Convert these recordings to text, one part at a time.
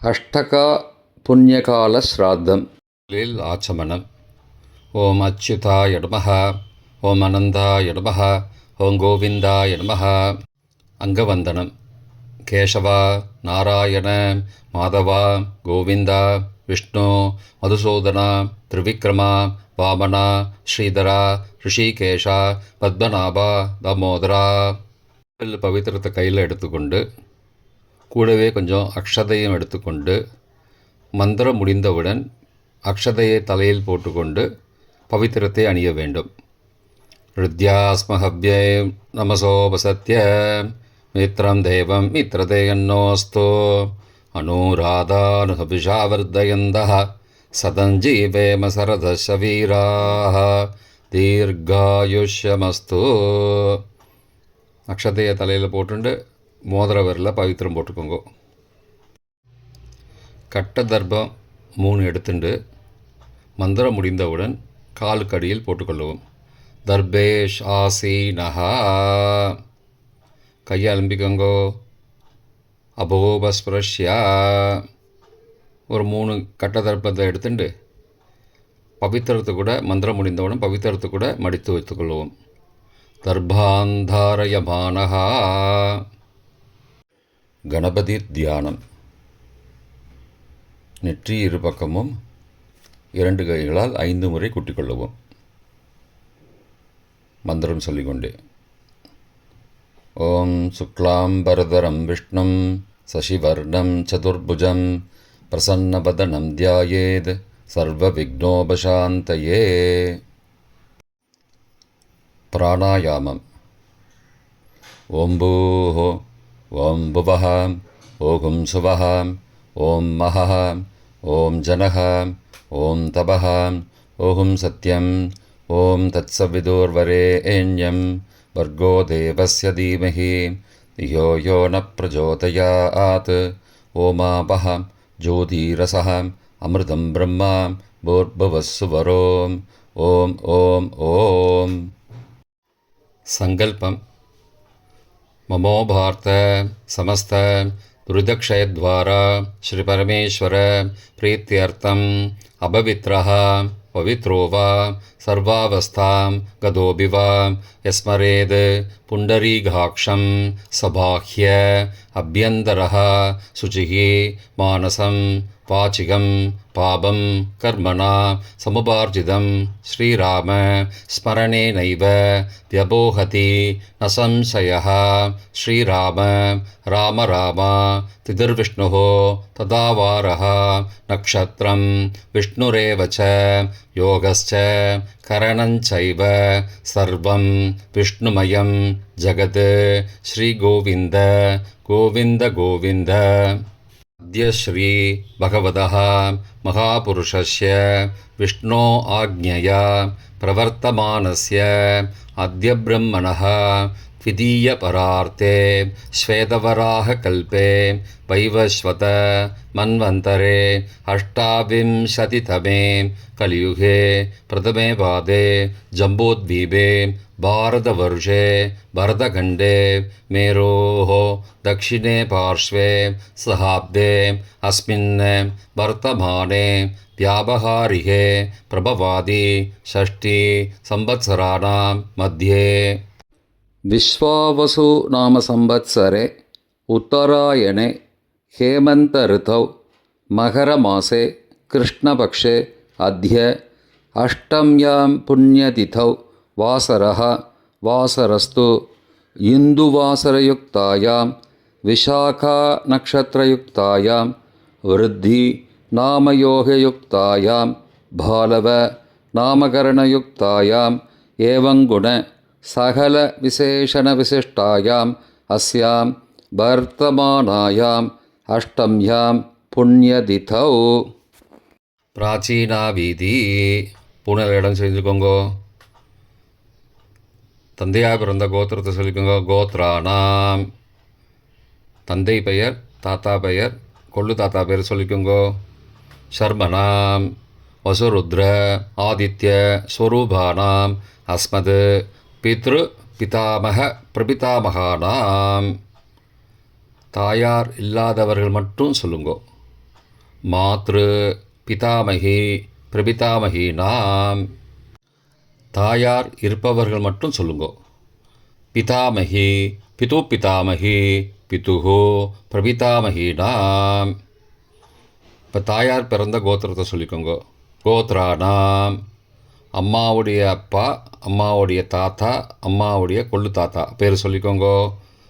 அஷ்டகா புண்ணியகால ஸ்ராத்தம் ஆச்சமனம். ஓம் அச்சுதாய நமஹ, ஓம் அனந்தாய நமஹ, ஓம் கோவிந்தாய நமஹ. அங்கவந்தனம். கேசவா, நாராயண, மாதவா, கோவிந்தா, விஷ்ணு, மதுசூதனா, திரிவிக்ரமா, வாமனா, ஸ்ரீதரா, ரிஷிகேஷா, பத்மநாபா, தாமோதரா. பவித்திரத்தை கையில் எடுத்துக்கொண்டு கூடவே கொஞ்சம் அக்ஷதையும் எடுத்துக்கொண்டு மந்திரம் முடிந்தவுடன் அக்ஷதையை தலையில் போட்டுக்கொண்டு பவித்திரத்தை அணிய வேண்டும். ருத்யாஸ்மஹவ்யே நமசோபசத்ய மித்ரம் தேவம் மித்ரதேயன்னோஸ்தோ அனுராதானுஹபிஷாவர்தயந்தः சதஞ்சீவேம சரதசவீராः தீர்காயுஷ்யமஸ்து. அக்ஷதையை தலையில் போட்டுண்டு மோதிர விரலில் பவித்திரம் போட்டுக்கோங்க. கட்ட தர்பம் 3 எடுத்துண்டு மந்திரம் முடிந்தவுடன் காலுக்கடியில் போட்டுக்கொள்ளவும். தர்பேஷ் ஆசீனஹா. கையை அலம்பிக்கோங்கோ. அபோபஸ்பிரஷ்யா. ஒரு 3 கட்ட தர்ப்பத்தை எடுத்துட்டு பவித்திரத்தை கூட மந்திரம் முடிந்தவுடன் பவித்திரத்தை கூட மடித்து வைத்துக்கொள்வோம். தர்பாந்தாரயமானஹா. கணபதி தியானம். நெற்றி இரு பக்கமும் 2 கைகளால் 5 முறை குட்டிக்கொள்ளவும். மந்திரம் சொல்லிக்கொண்டே. ஓம் சுக்லாம்பரதரம் விஷ்ணும் சசிவர்ணம் சதுர்புஜம் பிரசன்னவதனம் தியாயேத் சர்வ விக்னோபசாந்தயே. பிராணாயாமம். ஓம் பூஹோ, ஓம் புவஹ, ஓம் சுவஹ, ஓம் மஹஹ, ஓம் ஜனஹ, ஓம் தபஹ, ஓம் சத்யம், ஓம் தத்சவிதுர்வரேண்யம் வர்கோ தேவஸ்ய தீமஹி தியோ யோ ந பிரச்சோதயாத். ஓமாபஹ ஜோதிரசஹ அமிர்தம் பிரம்மா பூர்புவஸ்ஸுவரோம். ஓம் ஓம் ஓம். சங்கல்பம். மமோ பார்த்த சமஸ்த துரிதக்ஷயத்வாரா ஸ்ரீ பரமேஸ்வர பிரீத்தியர்த்தம் அபவித்ரஹ பவித்ரோ வா சர்வாவஸ்தாம் கதோபி வா யஸ்மரேத் புண்டரீகாக்ஷம் சபாஹ்ய அப்யந்தரஹ சுச்சிஹி மானசம் வாச்சிகம் பாபம் கர்மணா சமுபார்ஜிதம் ஸ்ரீராம ஸ்மரணேனைவ வியபோஹதி ந சம்சயः. ஸ்ரீராம ராம ராம திதிர்விஷ்ணுः ததாவாரः நக்ஷத்ரம் விஷ்ணுரேவ ச யோகஸ்ச கரணஞ்சைவ சர்வம் விஷ்ணுமயம் ஜகத். ஸ்ரீகோவிந்த கோவிந்த கோவிந்த. அத்ய ஸ்ரீ பகவதः மகாபுருஷஸ்ய விஷ்ணோ ஆக்ஞயா பிரவர்த்தமானஸ்ய அத்ய பிரம்மணः த்விதீய பரார்த்தே ஸ்வேதவராக கல்பே வைவஸ்வத மன்வந்தரே அஷ்டாவிம்சதிதமே கலியுகே பிரதமே பாதே ஜம்போத்வீபே பாரதவர்ஷே பரதகண்டே மேரோः தக்ஷிணே பார்ஷ்வே சஹாப்தே அஸ்மின் வர்த்தமானே வியாபகாரிகே பிரபவாதி ஷஷ்டி சம்பத்சராணாம் மத்தியே. விஸ்வாவசு நாம சம்பத்சரே உத்தராயணே ஹேமந்த ரிதௌ மகரமாசே கிருஷ்ணபக்ஷே அத்ய அஷ்டம்யாம் புண்ணியதிதௌ வாசரः வாசரஸ்து இந்துவாசரயுக்தாயாம் விஷாகா நக்ஷத்ரயுக்தாயாம் விருத்தி நாமயோகயுக்தாயாம் பாலவ நாமகரணயுக்தாயாம் ஏவங்குண சகல விசேஷண விசிஷ்டாயாம் அஸ்யாம் வர்த்தமானாயாம் அஷ்டம்யாம் புண்ணியதிதௌ. பிராச்சீனா வீதி. பூனல் இடம் செஞ்சுக்கோங்கோ. தந்தையாக பிறந்த கோத்திரத்தை சொல்லிக்கோங்க. கோத்ரானாம். தந்தை பெயர், தாத்தா பெயர், கொள்ளு தாத்தா பெயர் சொல்லிக்கோங்கோ. ஷர்மனாம் வசுருத்ர ஆதித்ய ஸ்வரூபானாம் அஸ்மது பித்ரு பிதாமக பிரபிதாமகானாம். தாயார் இல்லாதவர்கள் மட்டும் சொல்லுங்கோ. மாத்ரு பிதாமகி பிரபிதாமகீனாம். தாயார் இருப்பவர்கள் மட்டும் சொல்லுங்கோ. பிதாமகி பிது பிதாமகி பிதுகோ பிரபிதாமகீனாம். இப்போ தாயார் பிறந்த கோத்திரத்தை சொல்லிக்கோங்க. கோத்ரானாம், அம்மாவுடைய அப்பா, அம்மாவுடைய தாத்தா, அம்மாவுடைய கொள்ளு தாத்தா பேர் சொல்லிக்கோங்க.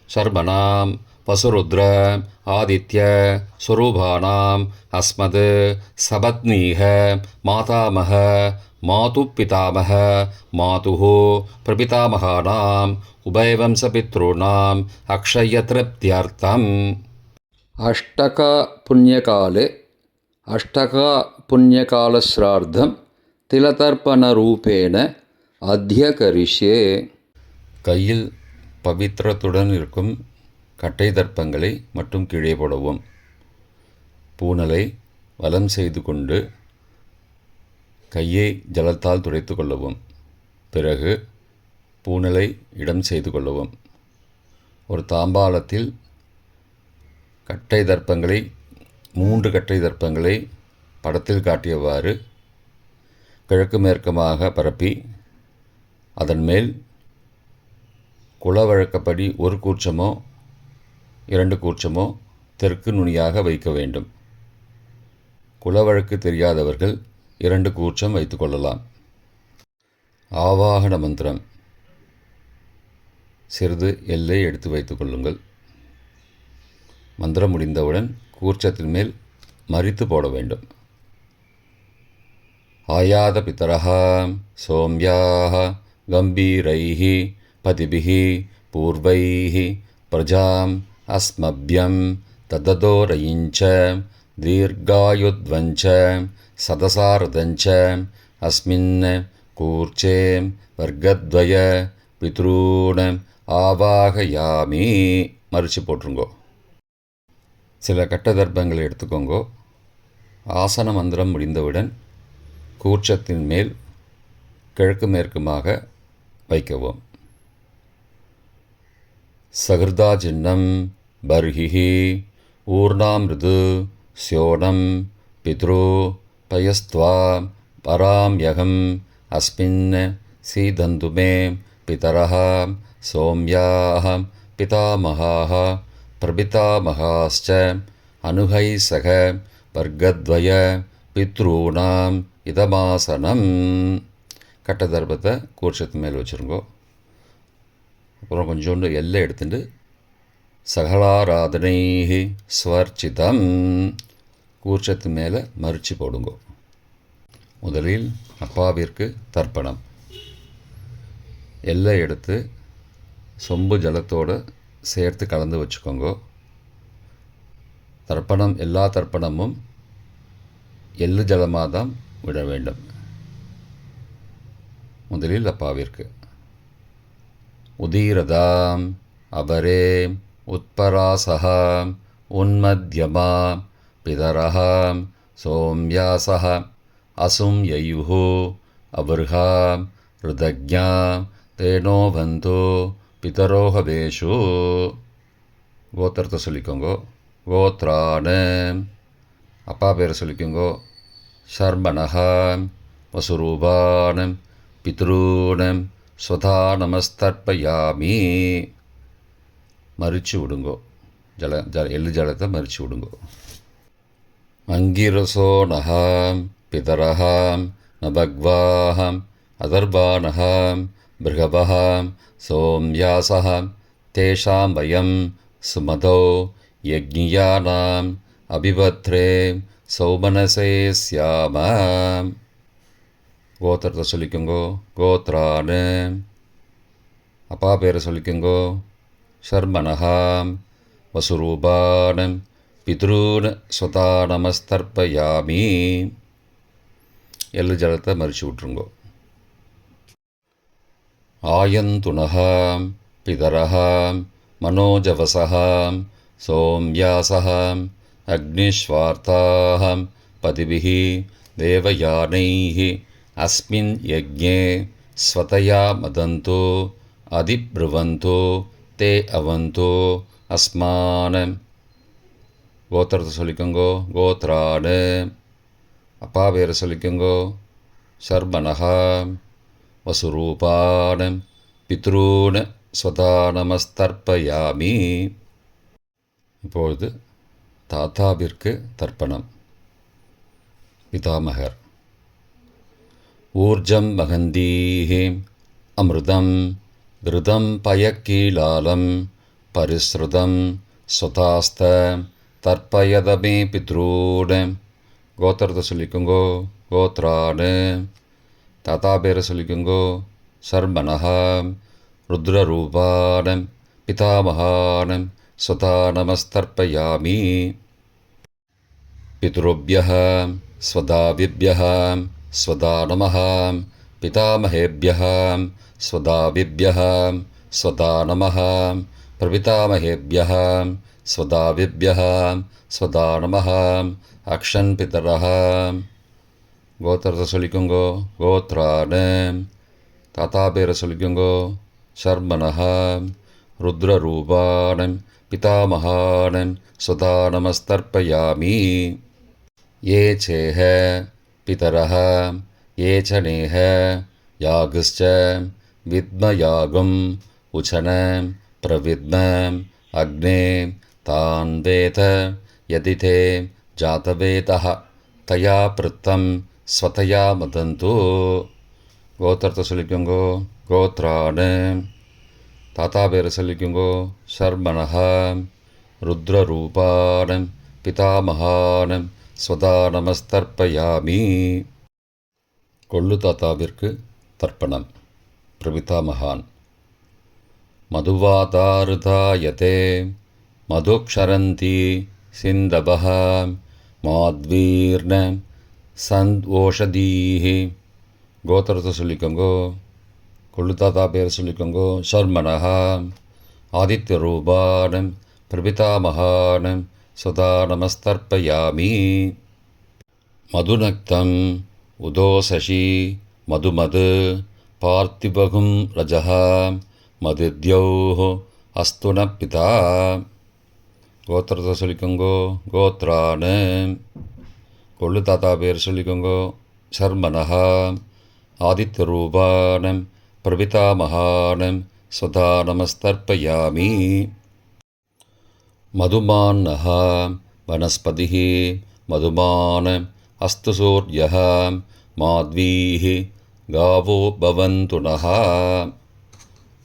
சர்மனாம் வசுருத்ர ஆதித்ய ஸ்வரூபானாம் அஸ்மத் சபத்னீக மாதாமக மாது பிதாமக மாதுஹோ பிரபிதாமகானாம் உபயவம்சபித்ருணாம் அக்ஷயத்ருப்தியர்த்தம். அஷ்டக புண்ணியகாலே அஷ்டக புண்ணியகாலஸ்ரார்த்தம் திலதர்ப்பணரூபேண அத்தியகரிஷ்யே. கையில் பவித்திரத்துடன் இருக்கும் கட்டை தர்ப்பங்களை மட்டும் கீழே போடவும். பூனலை வலம் செய்து கொண்டு கையை ஜலத்தால் துடைத்து கொள்ளவும். பிறகு பூனலை இடம் செய்து கொள்ளவும். ஒரு தாம்பாளத்தில் கட்டை தர்ப்பங்களை 3 கட்டை தர்ப்பங்களை படத்தில் காட்டியவாறு கிழக்கு மேற்கமாக பரப்பி அதன் மேல் குலவழக்கப்படி 1 கூர்ச்சமோ 2 கூர்ச்சமோ தெற்கு நுனியாக வைக்க வேண்டும். குலவழக்கு தெரியாதவர்கள் 2 கூர்ச்சம் வைத்து கொள்ளலாம். ஆவாகன மந்திரம் சிறிது எல்லை எடுத்து வைத்துக் கொள்ளுங்கள். மந்திரம் முடிந்தவுடன் கூர்ச்சத்தின் மேல் மரித்து போட வேண்டும். ஆயாத பிதரஹ சோம்யாஹ கம்பீரைஹ பதிபிஹ பூர்வைஹ பிரஜாம் அஸ்மப்யம் தததோரயிஞ்ச தீர்காயுத்வஞ்ச சதசாரதஞ்ச அஸ்மின் கூர்ச்சே வர்க்கத்வய பித்ரூண ஆவாகயாமி. மறித்து போட்டுருங்கோ. சில கட்ட தர்ப்பங்களை எடுத்துக்கோங்கோ. ஆசன மந்திரம் முடிந்தவுடன் கூர்ச்சத்தின் மேல் கிழக்கு மேற்குமாக வைக்கவும். சகிருதா சின்னம் பர்ஹிஹி ஊர்ணாமிருது ஸ்யோனம் பித்ரு பயஸ்த்வா பராம்யகம் அஸ்மின் சீதந்துமே பிதரஹ சோம்யாஹ பிதாமகாஹ பிரபிதாமகாஸ்ச அனுகை சக வர்க்கத்வய பித்ரூணாம் இதமாசனம். கட்ட தர்ப்பத்தை கூர்ச்சத்து மேல் வச்சுருங்கோ. அப்புறம் கொஞ்சோண்டு எல்லை எடுத்துட்டு சகலாராதனை ஸ்வர்ச்சிதம் கூர்ச்சத்து மேலே மறித்து போடுங்கோ. முதலில் அப்பாவிற்கு தர்ப்பணம். எல்லை எடுத்து சொம்பு ஜலத்தோடு சேர்த்து கலந்து வச்சுக்கோங்க. தர்ப்பணம் எல்லா தர்ப்பணமும் எள்ளு ஜலமாக தான் விட வேண்டும். முதலில் அப்பாவிற்கு உதீரதாம் அபரே உத்பராசஹா உன்மத்யமா பிதரஹா சோம்யாசஹ அசும் யயுஹு அபர்ஹா ருதக்ஞா தேனோ பந்தோ பிதரோஹவேஷு. கோத்திரத்தை சொல்லிக்கோங்கோ. கோத்ரான அப்பா பேரை சொல்லிக்கோங்கோ. ஷர்மணஹா வசுரூபானம் பித்ரூனம் ஸ்வதா நமஸ்தர்ப்பயாமி. மறித்து விடுங்கோ. எள்ளு ஜலத்தை மறித்து விடுங்கோ. அங்கிரசோ நகாம் பிதரஹாம் நபக்வாஹம் அதர்வானஹாம் பிருகவஹாம் சோம்யாசஹ தேஷாம் வயம் சுமதோ யக்ஞியானாம் அபிபத்ரே சௌமனசே ஸ்யாம. கோத்திரத்தை சொல்லிக்கோங்கோ. கோத்ரானு அப்பா பேரை சொல்லிக்கோங்கோ. ஷர்மணஹாம் வசுரூபானம் பித்ரூன் ஸ்வதா நமஸ்தர்ப்பயாமி. எள்ளு ஜலத்தை மறித்து விட்ருங்கோ. ஆயந்துனஹாம் பிதரஹாம் மனோஜவசஹாம் சோம்யாசஹாம் அக்னிஸ்வார்த்தாஹாம் பதிபிஹி தேவயானைஹி அஸ்மின் யக்ஞே ஸ்வதயா மதந்தோ அதிப்ருவந்தோ தே அவந்தோ அஸ்மான். கோத்திரத்தை சொல்லிக்கோங்கோ. கோத்ரானு. அப்பா பேரை சொல்லிக்கோங்கோ. சர்மனஹா. வசுரூபான் பித்ரூன் ஸ்வதா நமஸ்தர்ப்பயாமி. இப்பொழுது தாத்தாவிற்கு தர்ப்பணம். பிதாமகர். ஊர்ஜம் வகந்தீஹி அமிர்தம் கிருதம் பயக்கீலாலம் பரிஸ்ருதம் ஸ்வதாஸ்த தர்ப்பயதமே பித்ரூன். கோத்திரத்தை சொல்லிக்கோங்கோ. கோத்ரானு. தாத்தா பேரை சொல்லிக்கோங்கோ. சர்மனஹா. ருத்ரரூபான் பிதாமகான் ஸ்வதா நமஸ்தர்ப்பயாமி. பித்ருभ्यः स्वदाविभ्यः स्वदा नमः. पितामहेभ्यः स्वदाविभ्यः स्वदा नमः. प्रपितामहेभ्यः स्वदाविभ्यः स्वदा नमः. अक्षन् पितरः. கோத்திரத்தை சொல்லிக்கோங்கோ. கோத்ரானு. தாத்தா பேரை சொல்லிக்கோங்கோ. சர்மனஹா. ருத்ரரூபான் பிதாமகான் ஸ்வதா நமஸ்தர்ப்பயாமி. ये चेह पितरः ये च नेह यागश्च विद्मयागुम् उचन प्रविद्म अग्ने तान् वेद यदि ते जातवेदः तया पृत्तं स्वतया मदन्तु. கோத்திரத்தை சொல்லிக்கோங்கோ. கோத்ரானு. தாத்தா பேரை சொல்லிக்கோங்கோ. சர்மனஹா. ருத்ரரூபான் பிதாமகான் ஸ்வதா நமஸ்தர்ப்பயாமி. கொள்ளு தாத்தாவிற்கு தர்ப்பணம். பிரபிதாமகான். மதுவாதாருதாயதே மதுக்ஷரந்தி சிந்தபஹ மாத்வீர்ண சந்த்வோஷதீஹி. கோத்திரத்தை சொல்லிக்கோங்கோ. கொள்ளு தாத்தா பேரை சொல்லிக்கோங்கோ. சர்மனஹா. ஆதித்யரூபான் பிரபிதாமகான் ஸ்வதா நமஸ்தர்ப்பயாமி. மதுநக்தம் உதோசசி மதுமது பார்த்திபகும் ரஜः மதித்யௌः அஸ்துன பிதா. கோத்திரத்தை சொல்லிக்கோங்கோ. கோத்ரானு. கொள்ளு தாத்தா பேர் சொல்லிக்கோங்கோ. சர்மனஹா. ஆதித்யரூபான் பிரபிதாமகான் ஸ்வதா நமஸ்தர்ப்பயாமி. மதுமான்னः वनस्पतिः मधुमान् अस्तु सूर्यः माध्वीः गावो भवन्तु नः.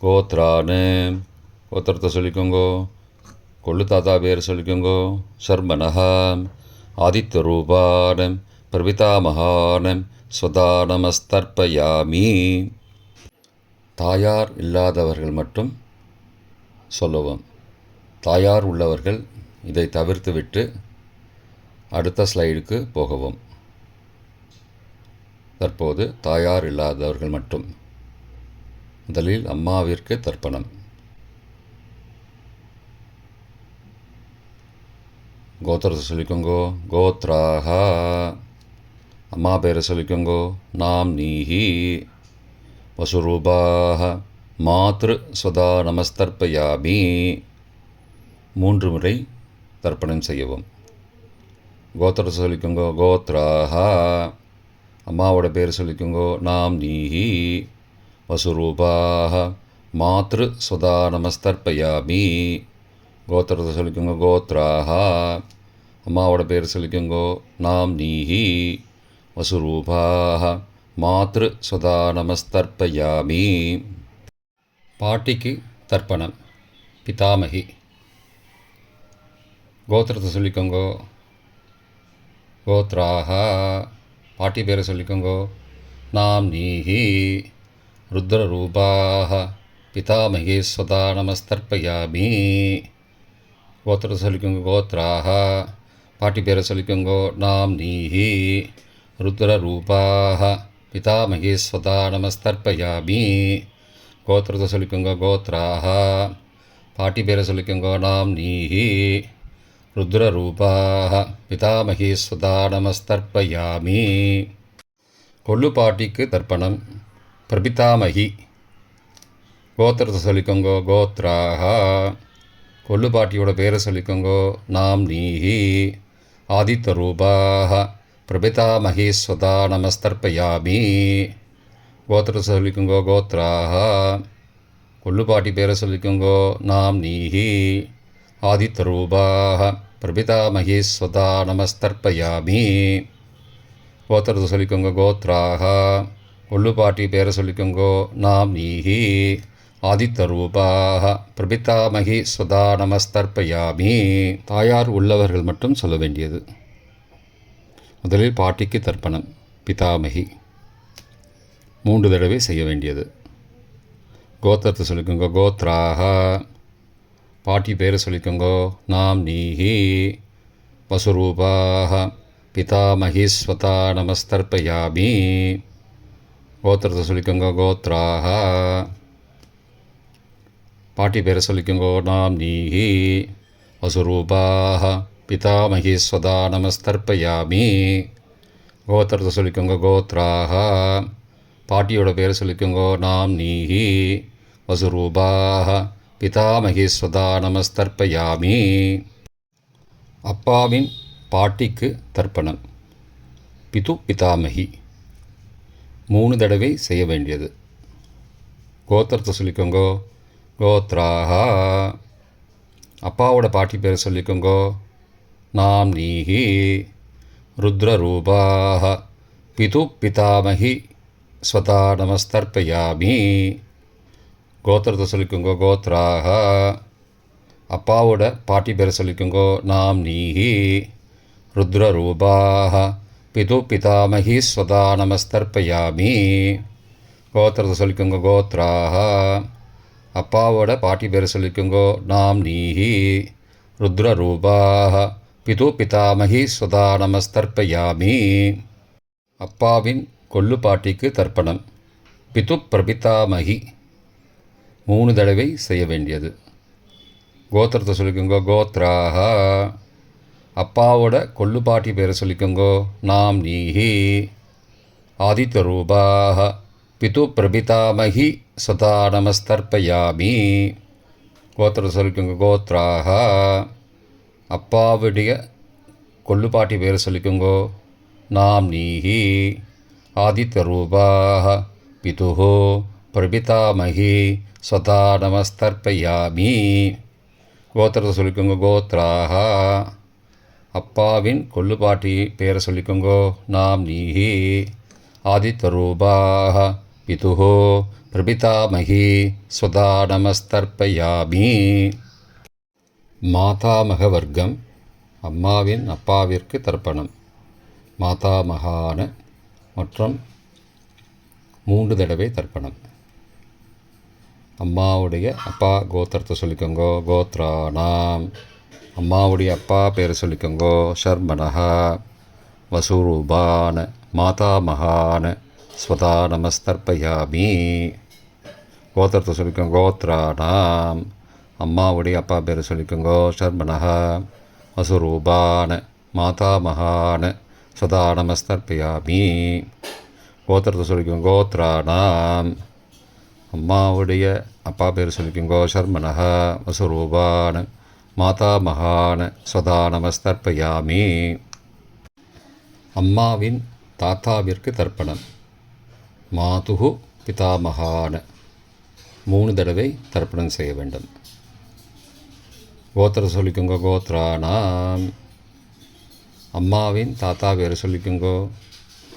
கோத்ரானு. கோத்திரத்தை சொல்லிக்கோங்கோ. கொள்ளு தாத்தா பேர் சொல்லிக்கோங்கோ. சர்மனஹா. ஆதித்யரூபான் பிரபிதாமகான் ஸ்வதா நமஸ்தர்ப்பயாமி. தாயார் இல்லாதவர்கள் மட்டும் சொல்லவும். தாயார் உள்ளவர்கள் இதை தவிர்த்துவிட்டு அடுத்த ஸ்லைடுக்கு போகவும். தற்போது தாயார் இல்லாதவர்கள் மட்டும். முதலில் அம்மாவிற்கு தர்ப்பணம். கோத்திரத்தை சொல்லிக்கோங்கோ. கோத்ராஹா. அம்மா பேரை சொல்லிக்கோங்கோ. நாம் நீஹி. வசுரூபாஹ மாத்ரு ஸ்வதா நமஸ்தர்ப்பயாமி. 3 முறை தர்ப்பணம் செய்யவும். கோத்திரத்தை சொல்லிக்கோங்கோ. கோத்ராஹா. அம்மாவோட பேர் சொல்லிக்கோங்கோ. நாம் நீஹி. வசுரூபாஹ மாத்ரு ஸ்வதா நமஸ்தர்ப்பயாமி. கோத்திரத்தை சொல்லிக்கோங்கோ. கோத்ராஹா. அம்மாவோட பேர் சொல்லிக்கோங்கோ. நாம் நீஹி. வசுரூபாஹ மாத்ரு ஸ்வதா நமஸ்தர்ப்பயாமி. பாட்டிக்கு தர்ப்பணம். பிதாமகி. கோத்திரத்தை சொல்லிக்கோங்கோ. கோத்ராஹா. பாட்டி பேரை சொல்லிக்கோங்கோ. நாம் நீஹி. ருத்ரரூபாஹ பிதாமகி ஸ்வதா நமஸ்தர்ப்பயாமி. கோத்திரத்தை சொல்லிக்கோங்கோ. கோத்ராஹா. பாட்டி பேரை சொல்லிக்கோங்கோ. நாம் நீஹி. ருத்ரரூபாஹ பிதாமகி ஸ்வதா நமஸ்தர்ப்பயாமி. கோத்திரத்தை சொல்லிக்கோங்கோ. கோத்ராஹா. பாட்டி பேரை சொல்லிக்கோங்கோ. நாம் நீஹி. ருத்ரரூபாஹ பிதாமகி ஸ்வதா நமஸ்தர்ப்பயாமி. கொள்ளு பாட்டிக்கு தர்ப்பணம். பிரபிதாமகி. கோத்திரத்தை சொல்லிக்கோங்கோ. கோத்ராஹா. கொள்ளு பாட்டியோட பேரை சொல்லிக்கோங்கோ. நாம் நீஹி ஆதித்த ரூபாக பிரபிதா மகேஸ்வதா நமஸ்தர்ப்பயாமி. கோத்திரத்தை சொல்லிக்கோங்கோ. கோத்ராக. கொள்ளு பாட்டி பேரை சொல்லிக்கோங்கோ. நாம் நீஹி ஆதித்த ரூபாக பிரபிதா மகேஸ்வதா நமஸ்தர்ப்பயாமி. கோத்திரத்தை சொல்லிக்கோங்க. கோத்ராக. கொள்ளு பாட்டி பேரை சொல்லிக்கோங்கோ. நாம் நீஹி ஆதித்த ரூபாக பிரபிதாமகி ஸ்வதா நமஸ்தர்ப்பயாமி. தாயார் உள்ளவர்கள் மட்டும் சொல்ல வேண்டியது. முதலில் பாட்டிக்கு தர்ப்பணம். பிதாமகி 3 தடவை செய்ய வேண்டியது. கோத்திரத்தை சொல்லிக்கோங்க. கோத்ராக. பாட்டி பேரை சொல்லிக்கோங்கோ. நாம் நீஹி வசுரூபாக பிதாமகி ஸ்வதா நமஸ்தர்ப்பயாமி. கோத்திரத்தை சொல்லிக்கோங்க. கோத்ராக. பாட்டி பேரை சொல்லிக்கோங்கோ. நாம் நீஹி வசுரூபாக பிதாமகி ஸ்வதா நமஸ்தர்ப்பயாமி. கோத்திரத்தை சொல்லிக்கோங்க. கோத்ராக. பாட்டியோட பேரை சொல்லிக்கோங்கோ. நாம் நீஹி வசுரூபாக பிதாமகி ஸ்வதா நமஸ்தர்ப்பயாமி. அப்பாவின் பாட்டிக்கு தர்ப்பணம். பிது பிதாமகி 3 தடவை செய்ய வேண்டியது. கோத்திரத்தை சொல்லிக்கோங்கோ. கோத்ராக. அப்பாவோட பாட்டி பேரை சொல்லிக்கோங்கோ. நாம் நீஹி ருத்ரரூபாக பிது பிதாமகி ஸ்வதா நமஸ்தர்ப்பயாமி. கோத்திரத்தை சொல்லிக்கோங்கோ. கோத்ராக. அப்பாவோட பாட்டி பேரை சொல்லிக்கோங்கோ. நாம் நீஹி ருத்ரரூபாக பிது பிதாமகி ஸ்வதா நமஸ்தர்ப்பயாமி. கோத்திரத்தை சொல்லிக்கோங்க. கோத்ராக. அப்பாவோட பாட்டி பேரை சொல்லிக்கோங்கோ. நாம் நீஹி ருத்ரரூபாக பிது பிதாமகி ஸ்வதா நமஸ்தர்ப்பயாமி. அப்பாவின் கொள்ளு பாட்டிக்கு தர்ப்பணம். பிது பிரபிதாமகி 3 தடவை செய்ய வேண்டியது. கோத்திரத்தை சொல்லிக்கோங்கோ. கோத்ராக. அப்பாவோட கொள்ளு பாட்டி பேரை சொல்லிக்கோங்கோ. நாம் நீஹி ஆதித்த ரூபாக பிது பிரபிதாமகி ஸ்வதா நமஸ்தர்ப்பயாமி. கோத்திரத்தை சொல்லிக்கோங்க. கோத்ராக. அப்பாவுடைய கொள்ளு பாட்டி பேரை சொல்லிக்கோங்கோ. நாம் நீஹி ஆதித்த ரூபாக பிது பிரபிதாமகி ஸ்வதா நமஸ்தர்ப்பயாமி. கோத்திரத்தை சொல்லிக்கோங்க. கோத்ராக. அப்பாவின் கொள்ளு பாட்டி பேரை சொல்லிக்கோங்கோ. நாம் நீஹி ஆதித்த ரூபாக பிது பிரபிதாமகி ஸ்வதா நமஸ்தர்ப்பயாமி. மாதாமக வர்க்கம். அம்மாவின் அப்பாவிற்கு தர்ப்பணம். மாதாமகான மற்றும் 3 தடவை தர்ப்பணம். அம்மாவுடைய அப்பா கோத்திரத்தை சொல்லிக்கோங்கோ. கோத்ரானாம். அம்மாவுடைய அப்பா பேரை சொல்லிக்கோங்கோ. ஷர்மனஹா வசுரூபான மாதாமகான ஸ்வதா நமஸ்தர்ப்பயாமி. கோத்திரத்தை சொல்லிக்கோங்க. கோத்ரானாம். அம்மாவுடைய அப்பா பேரை சொல்லிக்கோங்கோ. ஷர்மனஹா வசுரூபான மாதாமகான ஸ்வதா நமஸ்தர்ப்பயாமி. கோத்திரத்தை சொல்லிக்கோங்க. கோத்ரானாம். அம்மாவுடைய அப்பா பேர் சொல்லிக்கோங்கோ. ஷர்மனஹா வசுரூபான மாதாமகான ஸ்வதா நமஸ்தர்ப்பயாமி. அம்மாவின் தாத்தாவிற்கு தர்ப்பணம். மாதுகு பிதாமகான 3 தடவை தர்ப்பணம் செய்ய வேண்டும். கோத்திரத்தை சொல்லிக்கோங்க. கோத்ரானாம். அம்மாவின் தாத்தா பேரை சொல்லிக்கோங்கோ.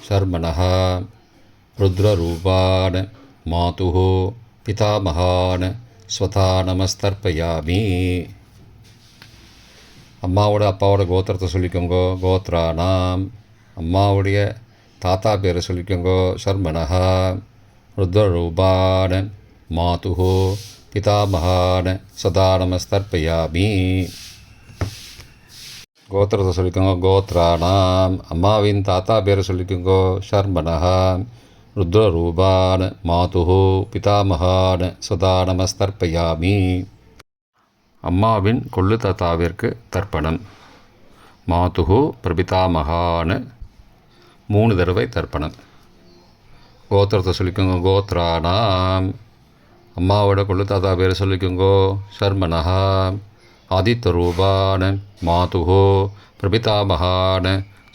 ஷர்மனஹா ருத்ரரூபான மாதுகு பிதாமகான ஸ்வதா நமஸ்தர்ப்பயாமி. அம்மாவோட அப்பாவோட கோத்திரத்தை சொல்லிக்கோங்கோ. கோத்ரானாம். அம்மாவுடைய தாத்தா பேரை சொல்லிக்கோங்கோ. ஷர்மனஹா ருத்ரரூபான மாதுகு பிதாமகான ஸ்வதா நமஸ்தர்ப்பயாமி. கோத்திரத்தை சொல்லிக்கோங்க. கோத்ரானாம். அம்மாவின் தாத்தா பேரை சொல்லிக்கோங்கோ. ஷர்மனஹா ருத்ரரூபான மாதுகு பிதாமகான ஸ்வதா நமஸ்தர்ப்பயாமி. அம்மாவின் கொள்ளு தாத்தாவிற்கு தர்ப்பணம். மாதுகு பிரபிதாமகான 3 தடவை தர்ப்பணம். கோத்திரத்தை சொல்லிக்கோங்க. கோத்ரானாம். அம்மாவோட கொள்ளு தாத்தா பேரை சொல்லிக்கோங்கோ. ஷர்மனஹா ஆதித்யரூபான மாதுஹோ பிரபிதாமகான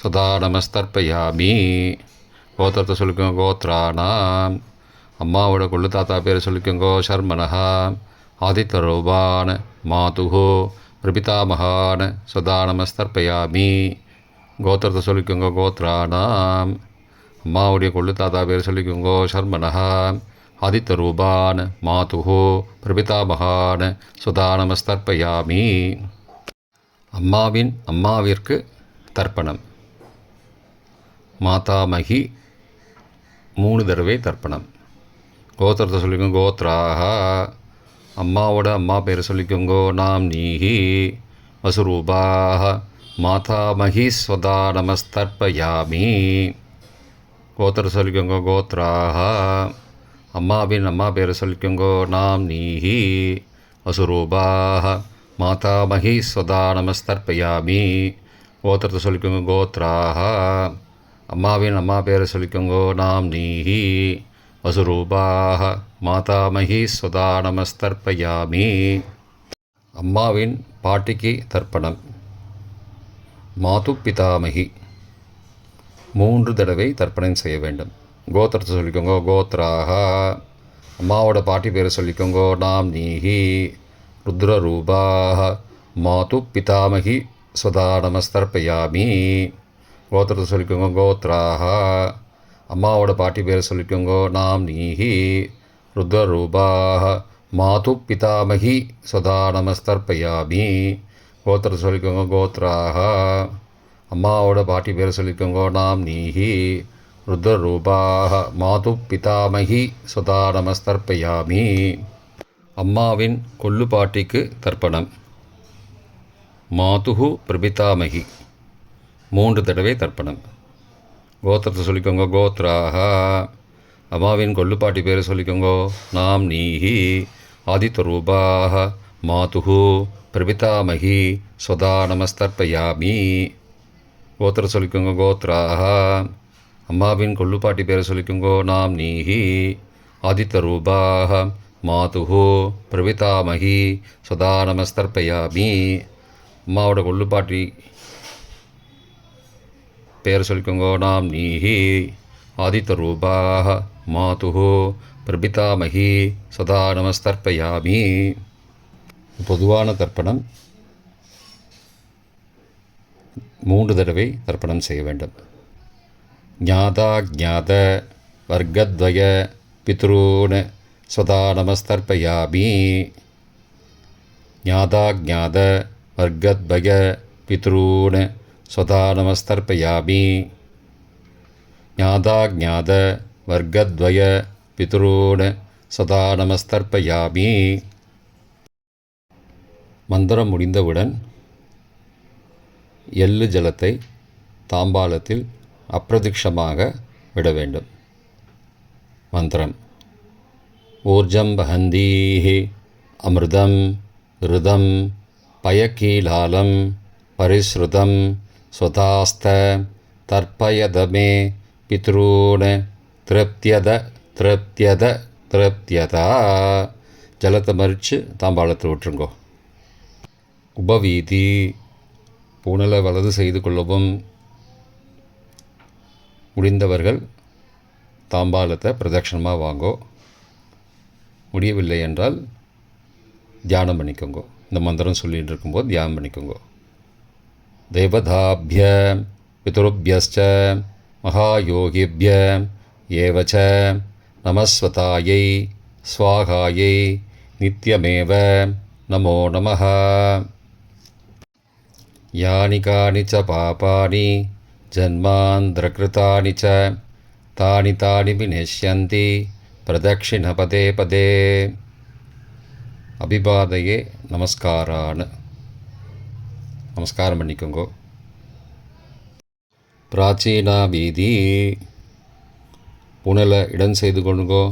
சதா நமஸ்தர்ப்பயாமி. கோத்திரத்தை சொல்லிக்கோங்க. கோத்ரானாம். அம்மாவோட கொள்ளு தாத்தா பேர் சொல்லிக்கோங்கோ. சர்மனஹா. ஆதித்யரூபான மாதுஹோ பிரபிதாமகான சதா நமஸ்தர்ப்பயாமி. கோத்திரத்தை சொல்லிக்கோங்க. கோத்ரானாம். அம்மாவுடைய கொள்ளு தாத்தா பேர் சொல்லிக்கோங்கோ. சர்மனஹா. ஆதித்யரூபான மாதுஹோ பிரபிதாமகான சுதா நமஸ்தர்ப்பயாமி. அம்மாவிற்கு தர்ப்பணம். மாதாமகி 3 தடவை தர்ப்பணம். கோத்திரத்தை சொல்லிக்கோங்க. கோத்ராக. அம்மாவோட அம்மா பேரை சொல்லிக்கோங்கோ. நாம் நீஹி வசுரூபாக மாதாமகி ஸ்வதா நமஸ்தர்ப்பயாமி. கோத்திரத்தை சொல்லிக்கோங்க. கோத்ராக. அம்மாவின் அம்மா பேரை சொல்லிக்கோங்கோ. நாம் நீஹி வசுரூபாக மாதாமகி ஸ்வதா நமஸ்தர்ப்பயாமி. கோத்திரத்தை சொல்லிக்கோங்க. கோத்ராக. அம்மாவின் அம்மா பேரை சொல்லிக்கோங்கோ. நாம் நீஹி வசுரூபாக மாதாமகி ஸ்வதா நமஸ்தர்ப்பயாமி. அம்மாவின் பாட்டிக்கு தர்ப்பணம். மாது பிதாமகி 3 தடவை தர்ப்பணம் செய்ய வேண்டும். கோத்திரத்தை சொல்லிக்கோங்க. கோத்ராக. அம்மாவோட பாட்டி பேரை சொல்லிக்கோங்கோ. நாம் நீஹி ருத்ரரூபாக மாது பிதாமகி ஸ்வதா நமஸ்தர்ப்பயாமி. கோத்திரத்தை சொல்லிக்கோங்க. கோத்ராக. அம்மாவோட பாட்டி பேரை சொல்லிக்கோங்கோ. நாம் நீஹி ருத்ரரூபாக மாது பிதாமகி ஸ்வதா நமஸ்தர்ப்பயாமி. கோத்திரத்தை சொல்லிக்கோங்க. கோத்ராக. அம்மாவோட பாட்டி பேரை சொல்லிக்கோங்கோ. நாம் நீஹி ருத்ரரூபாக மாது பிதாமகி ஸ்வதா நமஸ்தர்ப்பயாமி. அம்மாவின் கொள்ளு பாட்டிக்கு தர்ப்பணம். மாதுஹு பிரபிதாமகி 3 தடவை தர்ப்பணம். கோத்திரத்தை சொல்லிக்கோங்க. கோத்ராக. அம்மாவின் கொள்ளுப்பாட்டி பேரை சொல்லிக்கோங்கோ. நாம் நீஹி ஆதித்யரூபாக மாதுஹு பிரபிதாமகி ஸ்வதா நமஸ்தர்ப்பயாமி. கோத்திரத்தை சொல்லிக்கோங்க. கோத்ராக. அம்மாவின் கொள்ளுப்பாட்டி பேரை சொல்லிக்கோங்கோ. நாம் நீஹி ஆதித்யரூபாக மாதுஹு பிரபிதாமகி ஸ்வதா நமஸ்தர்ப்பயாமி. அம்மாவோட கொள்ளுப்பாட்டி பேர் சொல்லிக்கோங்கோ. நாம் நீஹி ஆதித்யரூபாக மாதுஹு பிரபிதாமகி சதா நமஸ்தர்ப்பயாமி. பொதுவான தர்ப்பணம் 3 தடவை தர்ப்பணம் செய்ய வேண்டும். ஞாதா ஞாத வர்க்கத்வய பித்ரூன் சதா நமஸ்தர்ப்பயாமி. ஞாதா ஞாத வர்க்கத்வய பித்ரூன் சதா நமஸ்தர்ப்பயாமி. ஞாதா ஞாத வர்க்கத்வய பித்ரூன் சதா நமஸ்தர்ப்பயாமி. மந்திரம் முடிந்தவுடன் எள்ளு ஜலத்தை தாம்பாளத்தில் அப்பிரதிக்ஷமாக விட வேண்டும். மந்திரம். ஊர்ஜம் வஹந்தீஹி அமிர்தம் ருதம் பயக்கீலாலம் பரிஸ்ருதம் ஸ்வதாஸ்த தர்ப்பயதமே பித்ரூன் திருப்தியத திருப்தியத திருப்தியதா. ஜலத்தை மறித்து தாம்பாளத்தில் விட்டுருங்கோ. உபவீதி. புனலை வலது செய்து கொள்ளவும். முடிந்தவர்கள் தாம்பாளத்தை பிரதட்சணமாக வாங்கோ. முடியவில்லை என்றால் தியானம் பண்ணிக்கோங்கோ. இந்த மந்திரம் சொல்லிகிட்டு இருக்கும்போது தியானம் பண்ணிக்கோங்கோ. தேவதாபிய பிதுருபியஸ்ச மகாயோகிபிய ஏவச்ச நமஸ்வதாயை ஸ்வாகாயை நித்யமேவ நமோ நமः. யானி கானி ச பாபானி ஜன்மாந்திரகிருதானி ச தானி தானி விநஷ்யந்தி பிரதக்ஷிண பதே பதே. அபிபாதையே நமஸ்காரான். நமஸ்காரம் பண்ணிக்கோங்கோ. பிராச்சீனா வீதி. புனலை இடம் செய்து கொள்ளுங்கோ.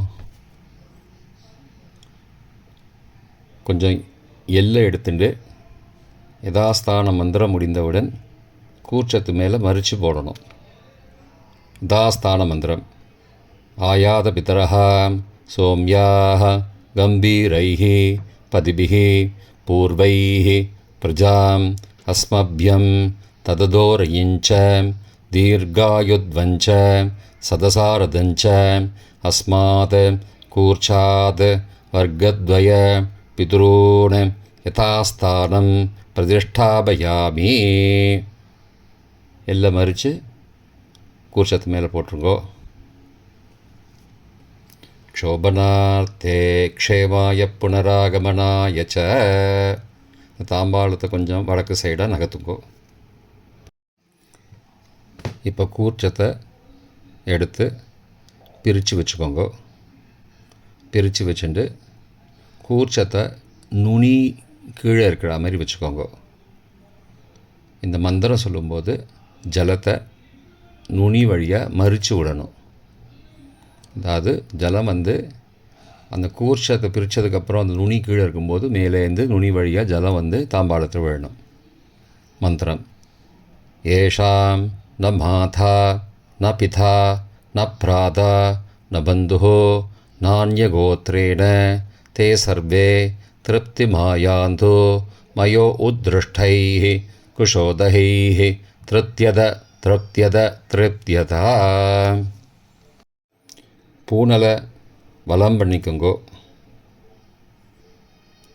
கொஞ்சம் எல்லை எடுத்துட்டு யதாஸ்தான மந்திரம் முடிந்தவுடன் கூர்ச்சத்து மேலே மறித்து போடணும். யதாஸ்தான மந்திரம். ஆயாத பிதரஹ சோம்யாஹ கம்பீரைஹி பதிபிஹி பூர்வைஹி பிரஜாம் அஸ்மபியம் தததோரயிஞ்ச தீர்காயுத்வஞ்ச சதசாரதஞ்ச அஸ்மாத் கூர்ச்சாத் வர்க்கத்வய பிதுரூன் யதாஸ்தானம் பிரதிஷ்டாபயாமி. எல்லாம் மறித்து கூர்ச்சத்து மேலே போட்டுருங்கோ. க்ஷோபனார்த்தே க்ஷேமாய புனராகமனாய ச. தாம்பாளத்தை கொஞ்சம் வடக்கு சைடாக நகர்த்துங்கோ. இப்போ கூர்ச்சத்தை எடுத்து பிரித்து வச்சுக்கோங்க. பிரித்து வச்சுட்டு கூர்ச்சத்தை நுனி கீழே இருக்கிற மாதிரி வச்சுக்கோங்க. இந்த மந்திரம் சொல்லும்போது ஜலத்தை நுனி வழியாக மறித்து விடணும். அதாவது ஜலம் அந்த கூர்ச்சத்தை பிரித்ததுக்கப்புறம் அந்த நுனி கீழே இருக்கும்போது மேலேருந்து நுனி வழியாக ஜலம் தாம்பாளத்தில் விழணும். மந்திரம்: ஏஷாம் ந மாதா ந பிதா ந பிராதா ந பந்துஹோ நான்யகோத்ரேண தே சர்வே திருப்திமாயாந்தோ மயோ உத்ருஷ்டைः குஷோதகைः திருப்தியத திருப்தியத திருப்தியதா. பூனலை வலம் பண்ணிக்கோங்கோ.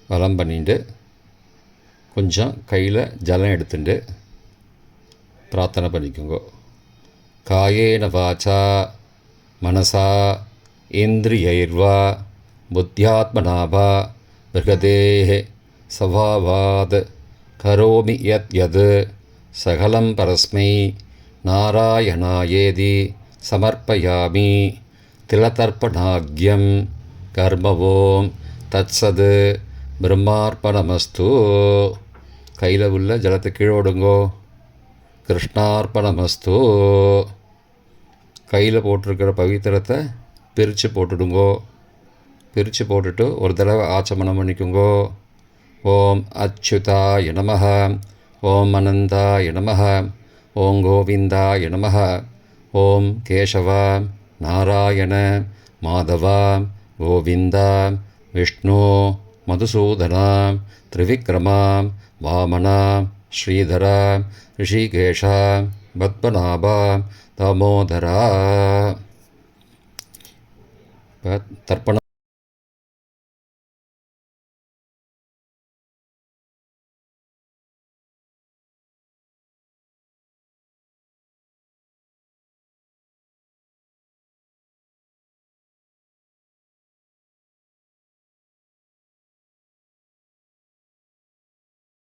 வலம் பண்ணிட்டு கொஞ்சம் கையில் ஜலம் எடுத்துட்டு பிரார்த்தனை பண்ணிக்கோங்கோ. காயேன வாச்சா மனசா இந்திரியைர்வா புத்தியாத்மனாவா பிருகதேஹ சபாவாத் கரோமி யத் யத் சகலம் பரஸ்மை நாராயணாயேதி சமர்ப்பயாமி. திலதர்ப்பணாக்யம் கர்மவோம் தத்சத் பிரம்மார்ப்பணமஸ்து. கையில் உள்ள ஜலத்தை கீழோடுங்கோ. கிருஷ்ணார்ப்பணமஸ்து. கையில் போட்டிருக்கிற பவித்திரத்தை பிரித்து போட்டுடுங்கோ. பிரித்து போட்டுட்டு ஒரு தடவை ஆச்சமனம் பண்ணிக்கோங்கோ. ஓம் அச்சுதாய நமஹ, ஓம் அனந்தாய நமஹ, ஓம் கோவிந்தாய நமஹ, ஓம் கேசவா நாராயண மாதவா கோவிந்தா விஷ்ணு மதுசூதனா திரிவிக்ரமா வாமனா ஸ்ரீதரா ரிஷிகேஷா பத்மநாபா தாமோதரா. தர்ப்பணம்